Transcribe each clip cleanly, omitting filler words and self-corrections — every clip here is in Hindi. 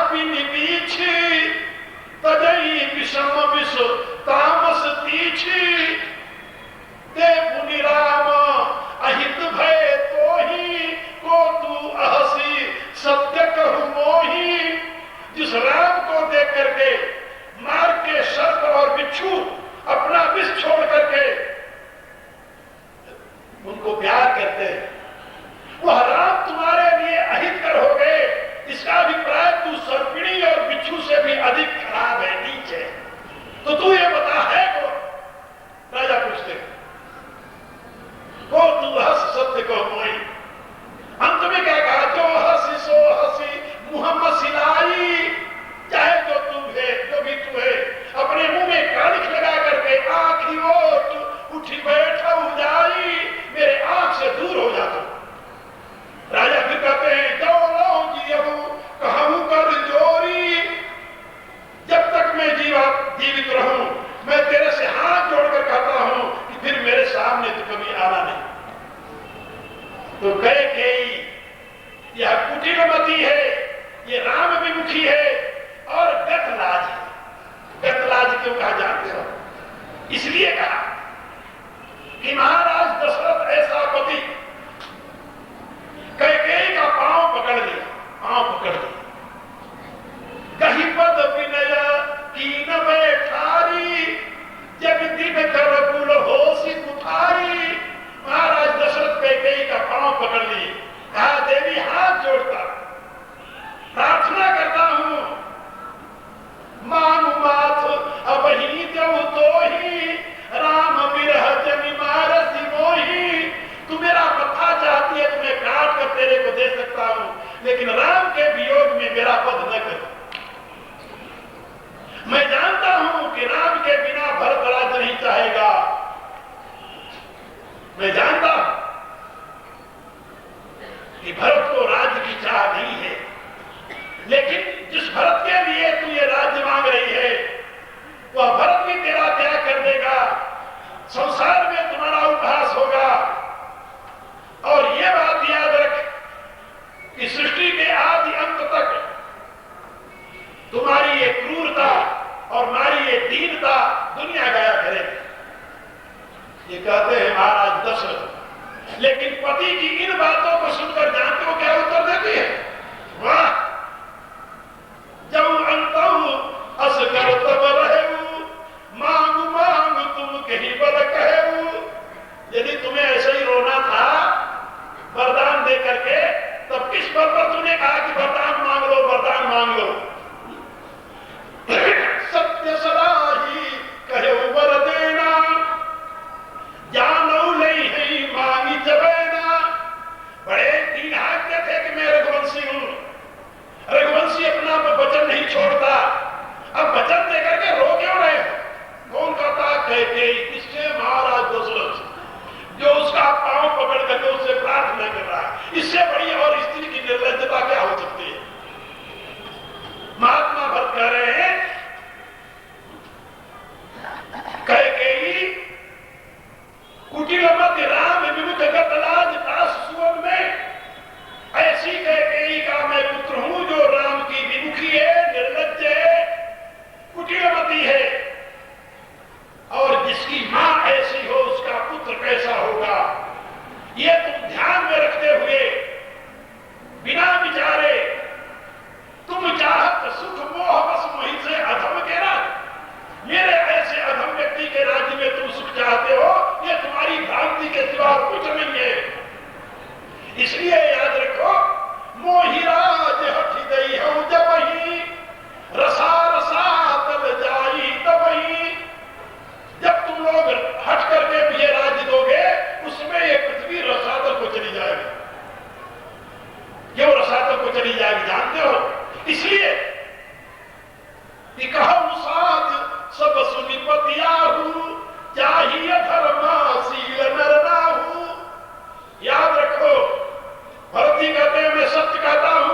पापिनी पीछी तजई विषम विष तामस तीछी ते पुनि राम अहित भय तो ही को तू अहसी सत्य कहु मोही। जिस राम को देख करके मार के सर्प और बिच्छू अपना विष छोड़ करके उनको प्यार करते हैं, वह राम तुम्हारे लिए अहितकर हो गए, इसका अभिप्राय तू सर्पिणी और बिच्छू से भी अधिक खराब है, नीच है। तो तू ये बता है कौन? राजा पूछते को तू हंस सत्य को मोई। अंत में क्या कहा? जो हंसी सो हंसी मुहम्मद सिलाई, चाहे जो तू है जो भी तू है, अपने मुंह में कालिख लगा करके आंख ही ओट उठी बैठा जाई, मेरे आंख से दूर हो जा तू। राजा फिर कहते हैं जो लो जियहू कहूं कर जोरी, जब तक मैं जीवित रहूं मैं तेरे से हाथ जोड़कर कहता हूं कि फिर मेरे सामने तो कभी आना नहीं। तो कहे कि यह कुटिलमती है, ये राम विमुखी है और गतलाज है। गतलाज क्यों कहा जानते हो? इसलिए कहा कि महाराज दशरथ ऐसा पति कैकेयी का पांव पकड़ लिया, पांव पकड़ लिया, कहीं पद विनय की न बैठारी, जग दिन कर कुल होशी कुठारी। महाराज दशरथ कैकेयी का पांव पकड़ लिए, कहा देवी हाथ जोड़ता प्रार्थना करता हूं, मानु माथ अब ही देव तो ही राम विरह जनि मारसी मोही। तू मेरा मत्था चाहती है, तुम्हें काट कर तेरे को दे सकता हूं, लेकिन राम के वियोग में मेरा पद न कर। मैं जानता हूं कि राम के बिना भरत राज्य नहीं चाहेगा, मैं जानता हूं कि भरत को राज्य की चाह नहीं है, लेकिन जिस भरत के लिए तू ये राज्य मांग रही है, वह भरत भी तेरा त्याग कर देगा, संसार में तुम्हारा उपहास होगा। और यह बात याद रख कि सृष्टि के आदि अंत तक तुम्हारी ये क्रूरता और हमारी ये दीनता दुनिया गाया करेगी। ये कहते हैं महाराज दशरथ। लेकिन पति की इन बातों को सुनकर जानते हो क्या उत्तर देती है? वाह, जब अंतहु अस कर तब रहेऊ, मांग मांग तुम कहीं बल कहेऊ। यदि तुम्हें ऐसे ही रोना था वरदान दे करके, तब किस बल पर तूने कहा कि वरदान मांग लो, वरदान मांग लो? सत्य सदा ही कहे वर देना, जानऊ नहीं है मांगी जबेना। बड़े दीन हाथ थे कि मैं रघुवंशी हूं, रघुवंशी अपना वचन नहीं छोड़ता। अब वचन देकर के रो क्यों रहे? कौन कहता? कहते किससे? महाराज दशरथ, जो उसका पांव पकड़ करके उससे प्रार्थना कर रहा है। इससे बड़ी और स्त्री की निर्लज्जता क्या हो सकती है? महात्मा भरत कह रहे हैं कैकेयी कुटिलमति राम विमुख गतलाज दास सुवन में, ऐसी कैकेयी का मैं पुत्र हूं जो राम की विमुखी है, निर्लज्ज है, कुटिलमती है। और जिसकी मां ऐसी हो उसका पुत्र कैसा होगा, यह तुम ध्यान में रखते हुए बिना विचारे तुम चाहत सुख मोह बस वहीं से अधम के राज्य, मेरे ऐसे अधम व्यक्ति के राज्य में तुम सुख चाहते हो, यह तुम्हारी भ्रांति के सिवा कुछ नहीं है। इसलिए याद रखो, मोहिराज हठी दई हूं जब ही, रसा रसा तल जाई तब ही। जब तुम लोग हट करके भी ये राज्य दोगे, उसमें ये पृथ्वी रसातल को चली जाएगी। क्यों रसातल को चली जाएगी जानते हो? इसलिए कि कहूं साध सब सुनिपतियाहू, चाहिए धर्माशील नर नाहू। याद रखो, भरत जी कहते हैं मैं सत्य कहता हूं,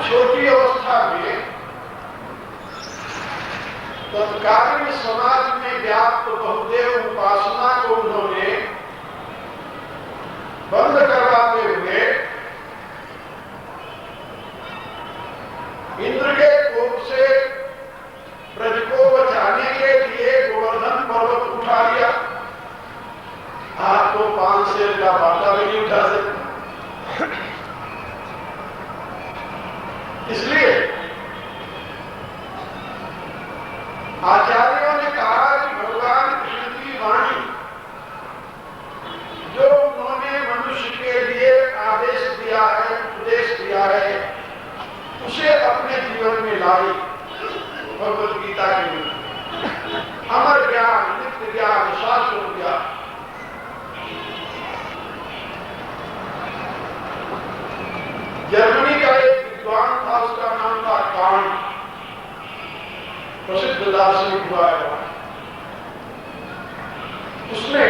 छोटी अवस्था में तत्कालीन समाज में व्याप्त बहुदेव उपासना को उन्होंने बंद करवाते हुए इंद्र के कोप से ब्रज को बचाने के लिए गोवर्धन पर्वत उठा लिया। आप तो 5 शेर का बाटा भी नहीं उठा सकते। इसलिए आचार्यों ने कहा कि भगवान कृष्ण की वाणी जो उन्होंने मनुष्य के लिए आदेश दिया है, उपदेश दिया है, उसे अपने जीवन में लाई। भगवत गीता के अमर ज्ञान, नित्य ज्ञान, शाश्वत ज्ञान। जर्मनी का एक विद्वान था, उसका नाम था कांट, प्रसिद्ध दार्शनिक हुआ है। उसने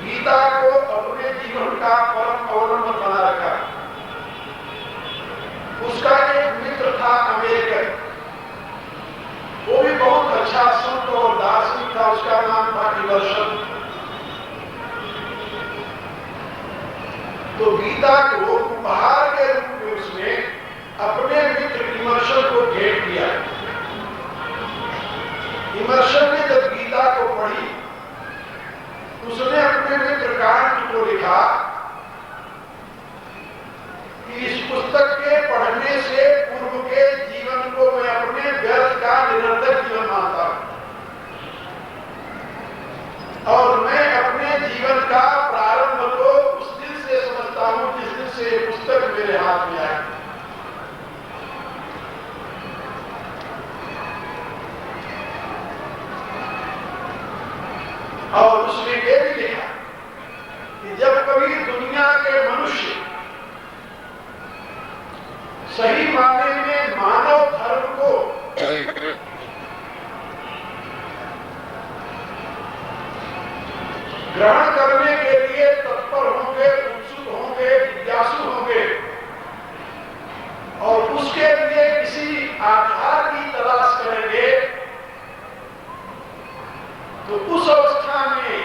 गीता को अपने जीवन का परम अवलंबन बना रखा। उसका एक मित्र था अमेरिकन, वो भी बहुत अच्छा संत और दार्शनिक था, उसका नाम था इमर्सन। तो गीता को उपहार के रूप में उसने अपने मित्र इमर्सन को भेंट किया। इमर्सन ने जब गीता को पढ़ी, उसने अपने मित्र कांट को लिखा कि इस पुस्तक के पढ़ने से पूर्व के जीवन को मैं अपने व्यर्थ का निरंतर जीवन मानता हूं और मैं अपने जीवन का प्रारंभ को उस दिन से समझता हूं जिस दिन से ये पुस्तक मेरे हाथ में आई। और उसने ये भी लिखा कि जब कभी दुनिया के मनुष्य सही मायने में मानव धर्म को ग्रहण करने के लिए तत्पर होंगे, उत्सुक होंगे, जिज्ञासु होंगे और उसके लिए किसी आधार की तलाश करेंगे, तो उस अवस्था में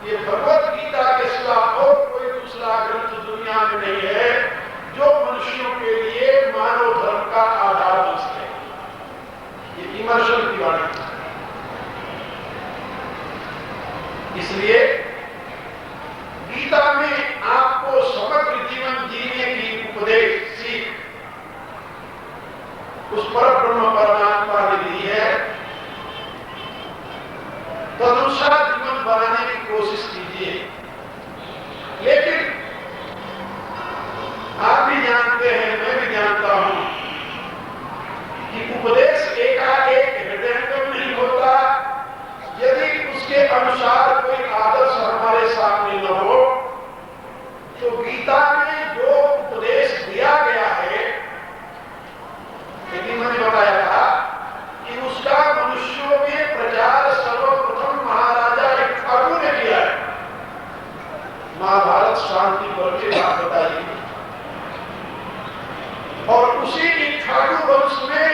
ये भगवत गीता के सिवा और कोई दूसरा ग्रंथ दुनिया में नहीं है जो मनुष्यों के लिए मानव धर्म का आधार बन सके। ये इमर्सन की वाणी। इसलिए गीता में आपको समग्र जीवन जीने की उपदेश सीख उस परब्रह्म परमात्मा ने दी है। तदनुसार जीवन बनाने की कोशिश कीजिए। लेकिन आप भी जानते हैं, मैं भी जानता हूं कि उपदेश एकाएक हृदयंगम नहीं होता। यदि उसके अनुसार कोई आदर्श हमारे सामने न हो तो गीता में जो उपदेश दिया गया है, यदि मैंने बताया था कि उसका मनुष्यों में प्रचार सर्वप्रथम महाराजा इक्ष्वाकु ने किया है। महाभारत शांति पर के बात बताई और उसी इक्ष्वाकु वंश में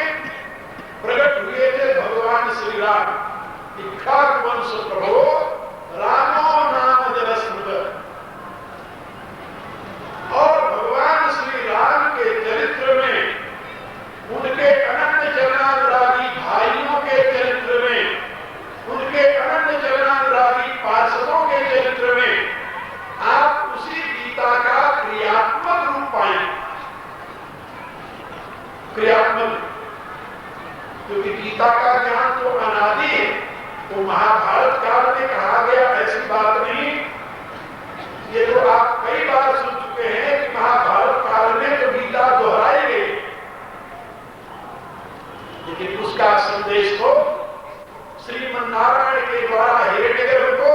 प्रकट हुए थे भगवान श्री राम। इक्ष्वाकु वंश प्रभो रामो नाम जलस्मृत। और भगवान श्री राम के चरित्र में, उनके अनन्य चरणानुरागी भाइयों के चरित्र में, उनके अनन्य चरणानुरागी पार्षदों के चरित्र में आप उसी गीता का क्रियात्मक रूप पाएंगे। क्रियात्मक, क्योंकि गीता का ज्ञान तो अनादि है। तो महाभारत काल में कहा गया ऐसी बात नहीं। ये तो आप कई बार सुन चुके हैं कि महाभारत काल में तो गीता दोहराई गई, लेकिन उसका संदेश तो श्रीमन्नारायण के द्वारा हिरण्यगर्भ को,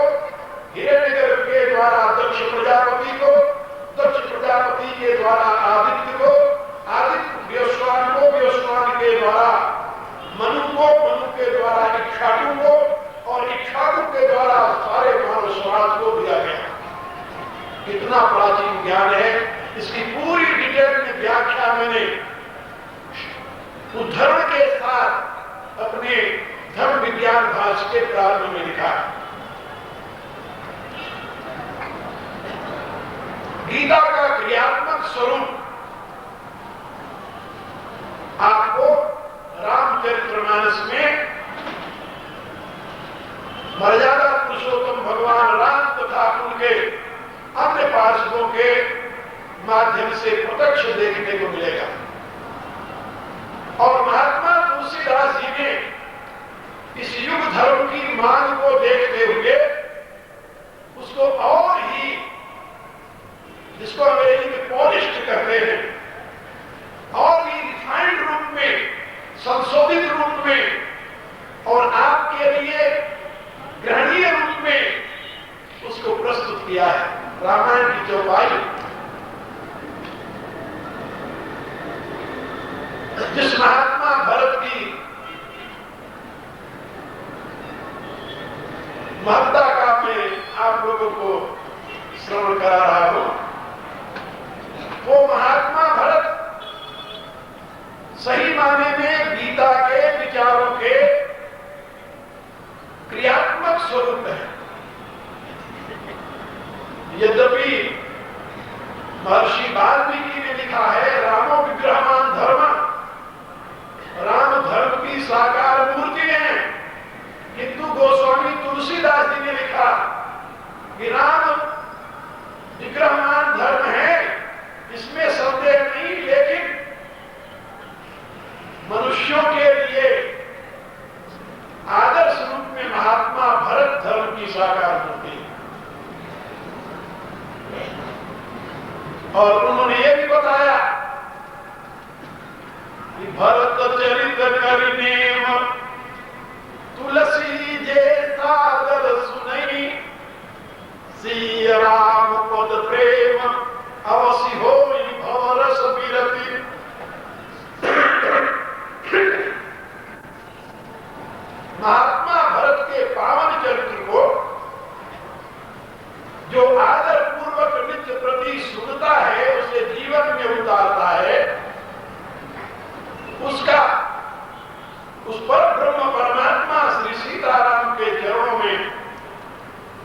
हिरण्यगर्भ के द्वारा दक्ष प्रजापति को, दक्ष प्रजापति के द्वारा आदित्य को, आदित्य व्योस्वान को, व्योस्वान के द्वारा मनु को, मनु के द्वारा इक्ष्वाकु को और इक्ष्वाकु के द्वारा सारे मानव समाज को दिया गया। कितना कितना प्राचीन ज्ञान है, इसकी पूरी डिटेल में व्याख्या मैंने उद्धरण के साथ अपने धर्म विज्ञान भाष्य के प्रारंभ में लिखा है। गीता का क्रियात्मक स्वरूप आपको रामचरितमानस में मर्यादा पुरुषोत्तम भगवान राम तथा उनके अन्य पार्षदों के माध्यम से प्रत्यक्ष देखने को मिलेगा। और महात्मा तुलसीदास जी ने इस युग धर्म की मांग को देखते हुए उसको और ही, जिसको अंग्रेजी में पॉलिश्ड कहते हैं, और भी रिफाइंड रूप में, संशोधित रूप में और आपके लिए ग्रहणीय रूप में उसको प्रस्तुत किया है। रामायण की चौपाई जिस महात्मा भरत की महत्ता का मैं आप लोगों को श्रवण करा रहा हूं, वो महात्मा भरत सही माने में गीता के विचारों के क्रियात्मक स्वरूप है। यद्यपि महर्षि वाल्मीकि ने लिखा है रामो विग्रहवान धर्म, राम धर्म की साकार मूर्ति है, किंतु गोस्वामी तुलसीदास जी ने लिखा कि राम विग्रहवान धर्म है, इसमें संदेह नहीं, लेकिन मनुष्यों के लिए आदर्श रूप में महात्मा भरत धर्म की साकार मूर्ति है। और उन्होंने ये भी बताया कि भरत चरित करने तुलसी जे सागर सुनई, सिय राम पद प्रेम अवसि होई भवरस विरति। महात्मा भरत के पावन चरित्र को जो आदर पूर्वक नित्य प्रति सुनता है, उसे जीवन में उतारता है, उसका उस पर ब्रह्म परमात्मा श्री सीताराम के चरणों में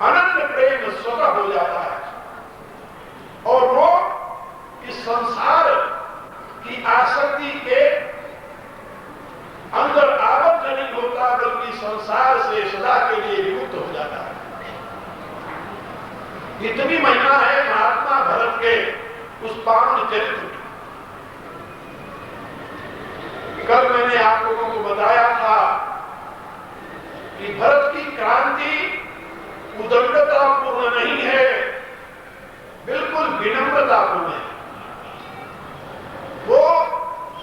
अनन्य प्रेम स्वतः हो जाता है और वो इस संसार की आसक्ति के अंदर आबद्ध नहीं होता, बल्कि संसार से सदा के लिए विमुक्त हो जाता है। इतनी महिमा है महात्मा भरत के उस पावन चरित्र की। कल मैंने आप लोगों को बताया था कि भरत की क्रांति उदंडतापूर्ण नहीं है, बिल्कुल विनम्रतापूर्ण है। वो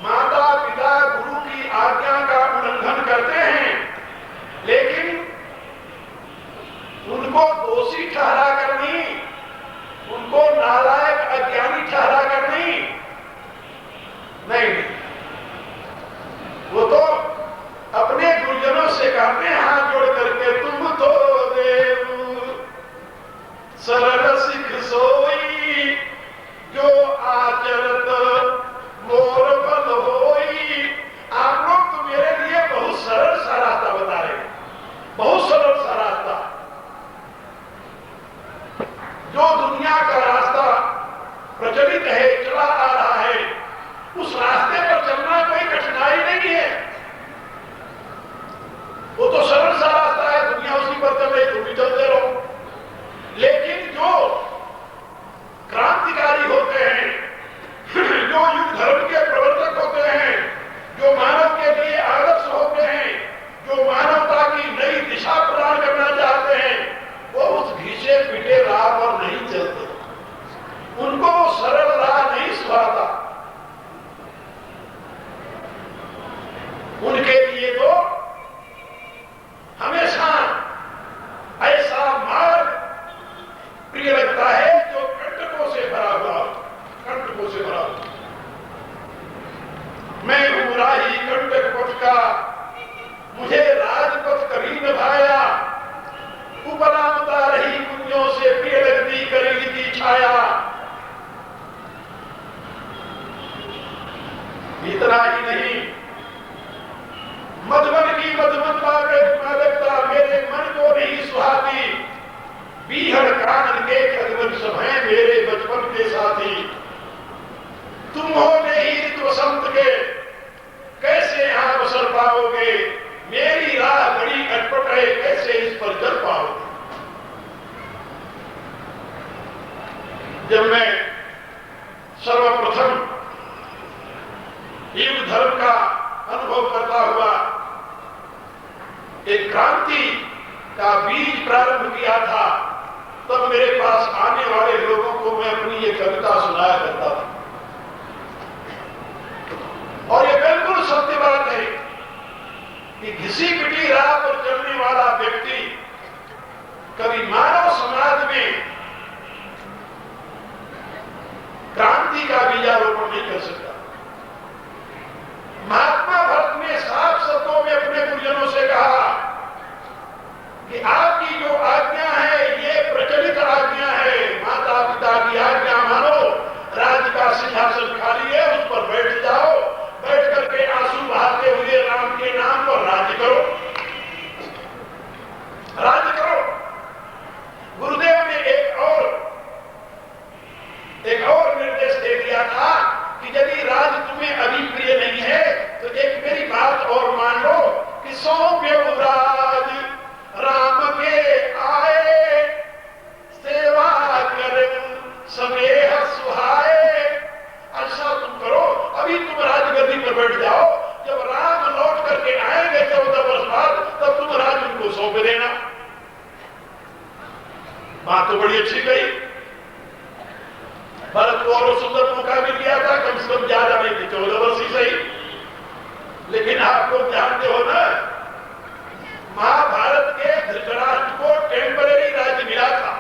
माता पिता गुरु की आज्ञा का उल्लंघन करते हैं, लेकिन उनको दोषी ठहरा कर नहीं, उनको नालायक अज्ञानी ठहरा कर नहीं, वो तो अपने गुरुजनों से कहते हैं हाथ जोड़ करके, तुम तो देव सरल सिख सोई, जो आचरत मोर बल होई। आप लोग तो मेरे लिए बहुत सरल सा रास्ता बता रहे हैं, बहुत सरल सा रास्ता, जो दुनिया का रास्ता प्रचलित है, चला आ रहा है, उस रास्ते पर चलना कोई कठिनाई नहीं है। वो तो सरल सा रास्ता है, दुनिया उसी पर चल रही, तुम भी चलते रहो। लेकिन जो क्रांतिकारी होते हैं, जो युग धर्म के प्रवर्तक होते हैं, जो मानव के लिए आदर्श होते हैं, जो मानवता की नई दिशा प्रदान करना चाहते हैं, वो उस घिसे पिटे राह पर नहीं चलते, उनको वो सरल राह नहीं सुहाता। उनके लिए तो हमेशा ऐसा मार्ग प्रिय लगता है जो कंटकों से भरा हुआ, कंटकों से भरा हुआ। मैं हूं राही कंटक पथ का, मुझे राजपथ कभी न भाया, उपरामता रही कुंजों से प्रिय लगती करेगी छाया। इतना ही नहीं, मधुबन की मधुबन मादकता मेरे मन को नहीं सुहाती, बीहड़ कानन के खगवन सब हैं मेरे बचपन के साथी। तुम हो नहीं ऋतु वसंत के, कैसे यहां बसर पाओगे, मेरी राह बड़ी अटपट है, कैसे इस पर चल पाओगे। जब मैं सर्वप्रथम हिंदू धर्म का अनुभव करता हुआ एक क्रांति का बीज प्रारंभ किया था, तब मेरे पास आने वाले लोगों को मैं अपनी ये कविता सुनाया करता था। और ये बिल्कुल सत्य बात है कि घिसी पिटी राह पर चलने वाला व्यक्ति कभी मानव समाज में क्रांति का बीजारोपण नहीं कर सकता। महात्मा भरत ने साफ शब्दों में अपने गुरुजनों से कहा कि आपकी जो आज्ञा है ये प्रचलित आज्ञा है, माता पिता की आज्ञा मानो, राज्य का सिंहासन खाली है, उस पर बैठ जाओ, बैठ करके आंसू बहाते हुए राम के नाम पर राज्य करो, राज्य करो। गुरुदेव ने एक और निर्देश दे दिया था कि यदि राज तुम्हें अभी प्रिय नहीं है तो एक मेरी बात और मान लो कि सौंप्य राज राम के आए, सेवा कर स्नेह सुहाए। ऐसा तुम करो, अभी तुम राजगद्दी पर बैठ जाओ, जब राम लौट करके आएंगे 14 वर्ष बाद, तब तुम राज उनको सौंप देना। बात तो बड़ी अच्छी गई। भरत को और सुंदर मौका मिल गया था, कम से कम ज्यादा नहीं थी, 14 वर्ष ही सही। लेकिन आप लोग जानते हो ना, महाभारत के धृतराष्ट्र को टेम्पररी राज्य मिला था,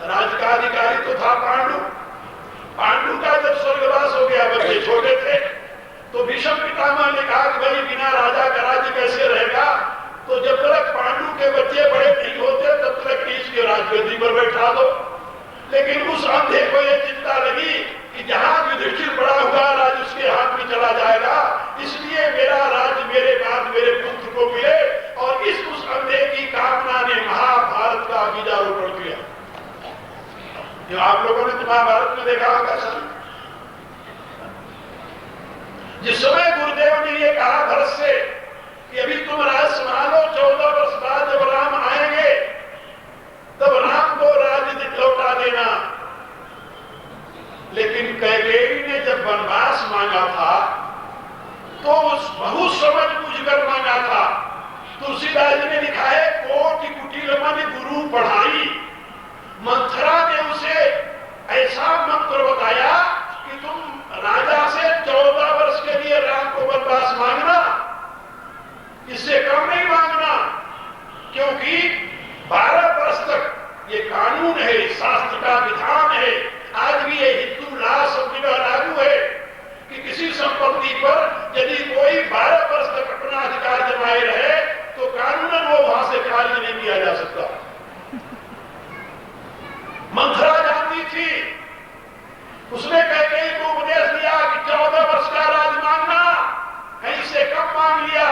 राज्य का अधिकारी तो था पांडु। पांडु का जब स्वर्गवास हो गया, बच्चे छोटे थे, तो भीष्म पितामह ने कहा कि भाई बिना राजा का राज्य कैसे रहेगा, तो जब तक पांडु के बच्चे बड़े नहीं होते तब तक इसके राजगद्दी पर बैठा दो। लेकिन उस अंधे को यह चिंता लगी कि जहां युधिष्ठिर बड़ा हुआ राज उसके हाथ में चला जाएगा, इसलिए मेरा राज्य मेरे बाद मेरे पुत्र को मिले, और उस अंधे की कामना ने महाभारत का बीजारोपण किया। जो आप लोगों ने महाभारत में देखा होगा सर, जिस समय गुरुदेव ने ये कहा भरत से कि अभी तुम राज संभालो, 14 वर्ष बाद जब राम आएंगे तब राम को राज्य लौटा देना। लेकिन कैकेयी ने जब वनवास मांगा था तो उस बहुत समझ बूझ कर मांगा था। तुलसीदास जी ने लिखा है, कोटि कुटिल मन गुरु पढ़ाई, मंथरा ने उसे ऐसा मंत्र बताया कि तुम राजा से 14 वर्ष के लिए राम को वनवास मांगना, इससे कम नहीं मांगना, क्योंकि 12 वर्ष तक ये कानून है, शास्त्र का विधान है। आज भी ये हिंदू लॉ सब जगह लागू है कि किसी संपत्ति पर यदि कोई 12 वर्ष तक अपना अधिकार जमाए रहे तो कानूनन वो वहां से कार्य नहीं किया जा सकता। मंथरा जानती थी, उसने कैकेयी को उपदेश दिया कि 14 वर्ष का राज मांगना, कहीं से कम मांग लिया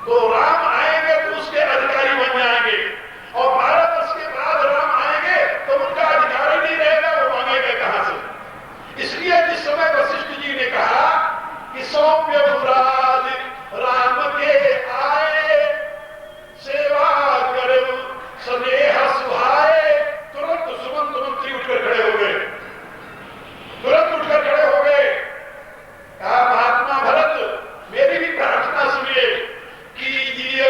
तो राम आएंगे तो उसके अधिकारी बन जाएंगे, और 12 वर्ष के बाद राम आएंगे तो उनका अधिकार ही नहीं रहेगा, वो मांगेंगे कहां से। इसलिए जिस समय वशिष्ठ जी ने कहा कि सौंप्य राज राम के आए, सेवा कर स्नेह सुहाए, तुरंत सुमंत मंत्री उठकर खड़े हो गए, तुरंत उठकर खड़े हो गए। कहा महात्मा भरत, मेरी भी प्रार्थना सुनिए, कीजिए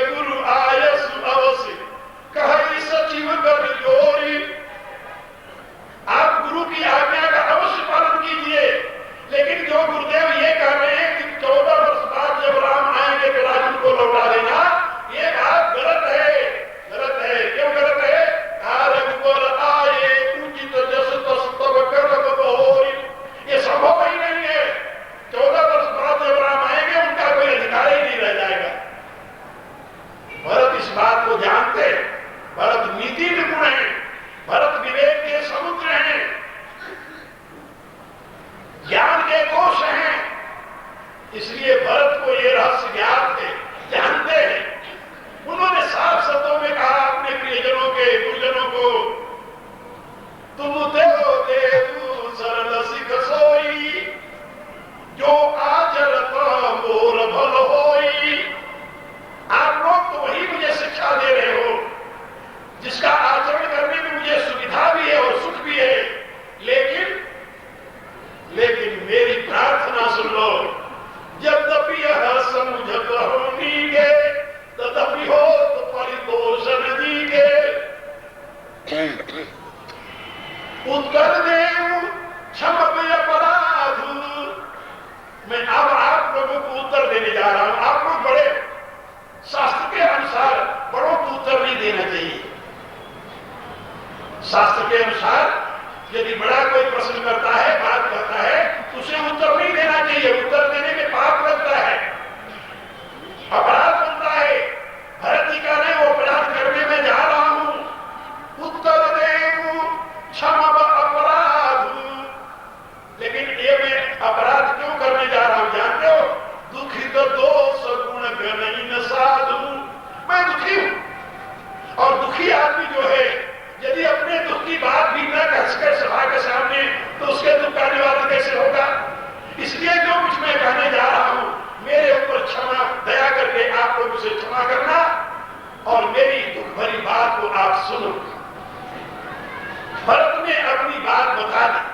उत्तर देव क्षमते अपराध। मैं अब आप लोगों को उत्तर देने जा रहा हूं। आप लोग बड़े शास्त्र के अनुसार बड़ों को उत्तर नहीं देना चाहिए। शास्त्र के अनुसार यदि बड़ा कोई प्रश्न करता है, बात करता है, तो उसे उत्तर नहीं देना चाहिए। उत्तर देने में पाप लगता है, अपराध बनता है। भरत जी का नहीं, वो अपराध करने में जा रहा हूं। उत्तर देव क्षम अपराध। लेकिन ये मैं अपराध क्यों करने जा रहा हूं जानते हो? दुखित दोष गुण गण साधु। मैं दुखी हूं, और दुखी आदमी जो है यदि अपने दुख की बात भी न कहकर सभा के सामने, तो उसके दुख का निवारण कैसे होगा? इसलिए जो कुछ मैं कहने जा रहा हूं, मेरे ऊपर क्षमा दया करके आप लोग उसे क्षमा करना, और मेरी दुख भरी बात को आप सुनो। भरत ने अपनी बात बता दी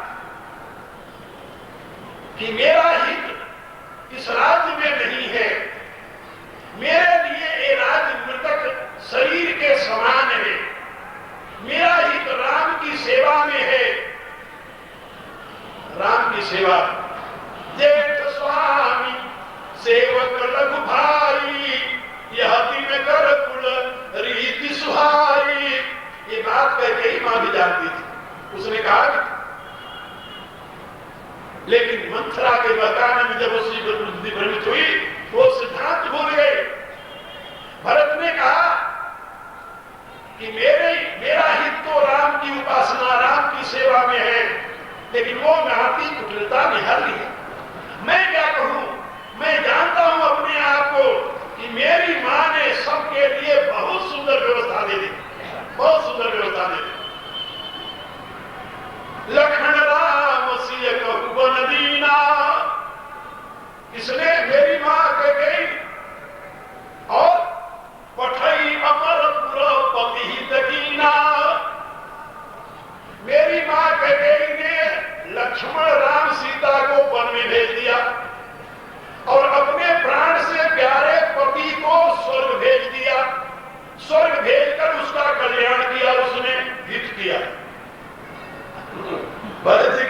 कि मेरा हित इस राज्य में नहीं है। मेरे लिए ये राज्य मृतक शरीर के समान है। मेरा हित राम की सेवा में है। राम की सेवा। जेठ स्वामी सेवक लघु भाई, यह दिन कर कुल रीति सुहाई। ये बात कहते ही मां भी जानती थी। उसने कहा, लेकिन मंथरा के बताने में जब उसकी बुद्धि भ्रमित हुई, वो सिद्धांत भूल गए। भरत ने कहा कि मेरा हित तो राम की उपासना, राम की सेवा में है, लेकिन वो नाती कुटिलता निहार ली है। मैं क्या कहूं? मैं जानता हूं अपने आप को कि मेरी मां ने सबके लिए बहुत सुंदर व्यवस्था दे दी, बहुत सुंदर व्यवस्था दे दी। लखन राम सिय कहु बन दीना। इसने मेरी मां कह गई, और पठई अमरपुर पति दीना। मेरी मां कह गई ने लक्ष्मण राम सीता को वन में भेज दिया, और अपने प्राण से प्यारे पति को स्वर्ग भेज दिया। स्वर्ग भेजकर उसका कल्याण किया, उसने हित किया। भरत जी